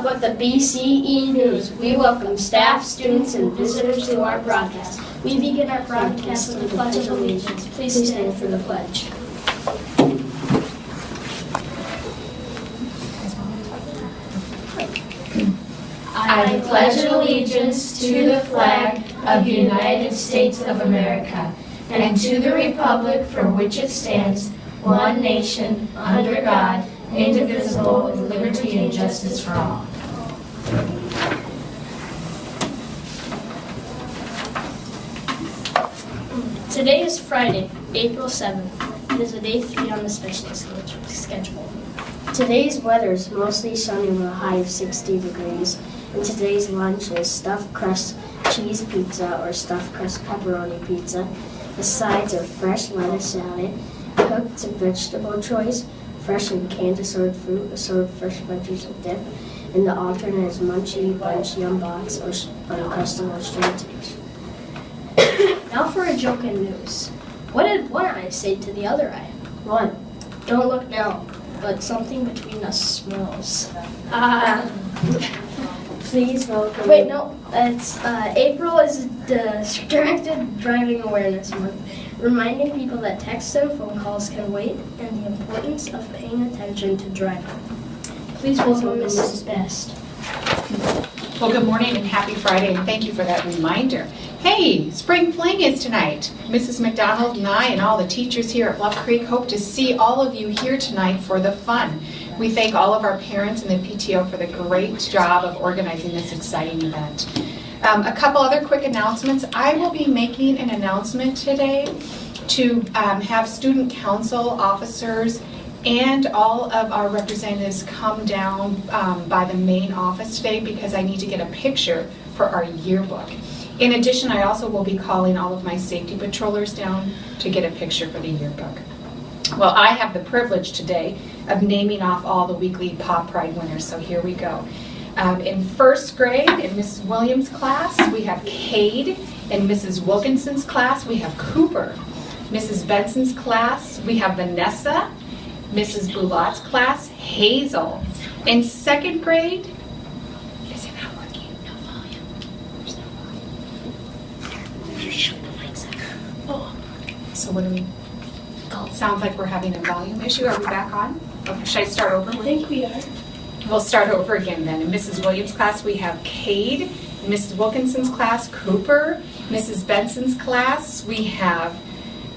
up with the BCE News. We welcome staff, students, and visitors to our broadcast. We begin our broadcast with the Pledge of Allegiance. Please stand for the pledge. I pledge allegiance to the flag of the United States of America and to the republic for which it stands, one nation, under God, indivisible, with liberty and justice for all. Today is Friday, April 7th. It is a day 3 on the special schedule. Today's weather is mostly sunny with a high of 60 degrees. And today's lunch is stuffed crust cheese pizza or stuffed crust pepperoni pizza. The sides are fresh lettuce salad, cooked vegetable choice, fresh and canned assorted fruit, assorted fresh veggies and dip, and the alternate is Munchie Bunch Yum Box or Uncrustable Straight. Now for a joke and news. What did one eye say to the other eye? One, don't look now, but something between us smells. Please welcome. Wait, no, it's April is Distracted Driving Awareness Month, reminding people that texts and phone calls can wait and the importance of paying attention to driving. Please welcome Mrs. Best. Well, good morning and happy Friday, and thank you for that reminder. Hey, Spring Fling is tonight. Mrs. McDonald and I and all the teachers here at Bluff Creek hope to see all of you here tonight for the fun. We thank all of our parents and the PTO for the great job of organizing this exciting event. A couple other quick announcements. I will be making an announcement today to have student council officers and all of our representatives come down by the main office today because I need to get a picture for our yearbook. In addition, I also will be calling all of my safety patrollers down to get a picture for the yearbook. Well, I have the privilege today of naming off all the weekly Pop Pride winners, so here we go. In first grade, in Mrs. Williams' class, we have Cade. In Mrs. Wilkinson's class, we have Cooper. Mrs. Benson's class, we have Vanessa. Mrs. Boulat's class, Hazel. In second grade, is it not working? No volume. There's no volume. You shoot the lights out. Oh. So what do we? Go. Sounds like we're having a volume issue. Are we back on? Okay, should I start over? I think we are. We'll start over again then. In Mrs. Williams' class, we have Cade. In Mrs. Wilkinson's class, Cooper. Mrs. Benson's class, we have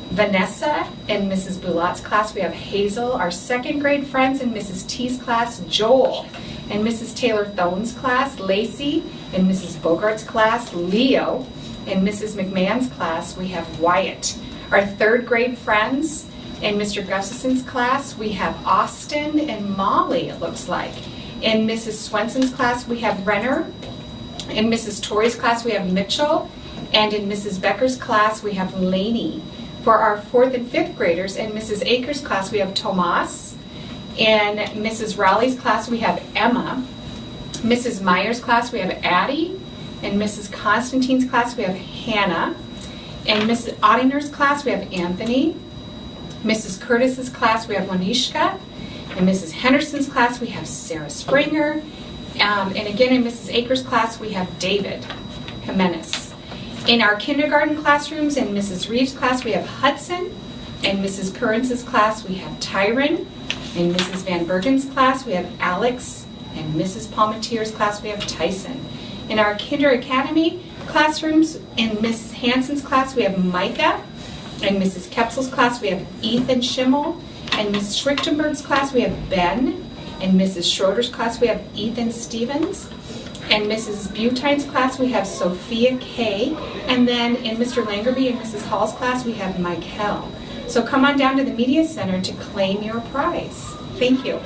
Vanessa. In Mrs. Boulat's class, we have Hazel. Our second grade friends in Mrs. T's class, Joel. In Mrs. Taylor Thone's class, Lacey. In Mrs. Bogart's class, Leo. In Mrs. McMahon's class, we have Wyatt. Our third grade friends in Mr. Gustafson's class, we have Austin and Molly, it looks like. In Mrs. Swenson's class, we have Renner. In Mrs. Torrey's class, we have Mitchell. And in Mrs. Becker's class, we have Laney. For our fourth and fifth graders, in Mrs. Akers' class, we have Tomas. In Mrs. Rowley's class, we have Emma. Mrs. Meyer's class, we have Addie. In Mrs. Constantine's class, we have Hannah. In Mrs. Ottinger's class, we have Anthony. Mrs. Curtis's class, we have Wanishka. In Mrs. Henderson's class, we have Sarah Springer. And again, in Mrs. Akers' class, we have David Jimenez. In our kindergarten classrooms, in Mrs. Reeves' class, we have Hudson. In Mrs. Curran's class, we have Tyron. In Mrs. Van Bergen's class, we have Alex. In Mrs. Palmetier's class, we have Tyson. In our Kinder Academy classrooms, in Mrs. Hanson's class, we have Micah. In Mrs. Kepsel's class, we have Ethan Schimmel. In Mrs. Schrichtenberg's class, we have Ben. In Mrs. Schroeder's class, we have Ethan Stevens. In Mrs. Butine's class, we have Sophia Kay. And then in Mr. Langerby and Mrs. Hall's class, we have Michael. So come on down to the Media Center to claim your prize. Thank you.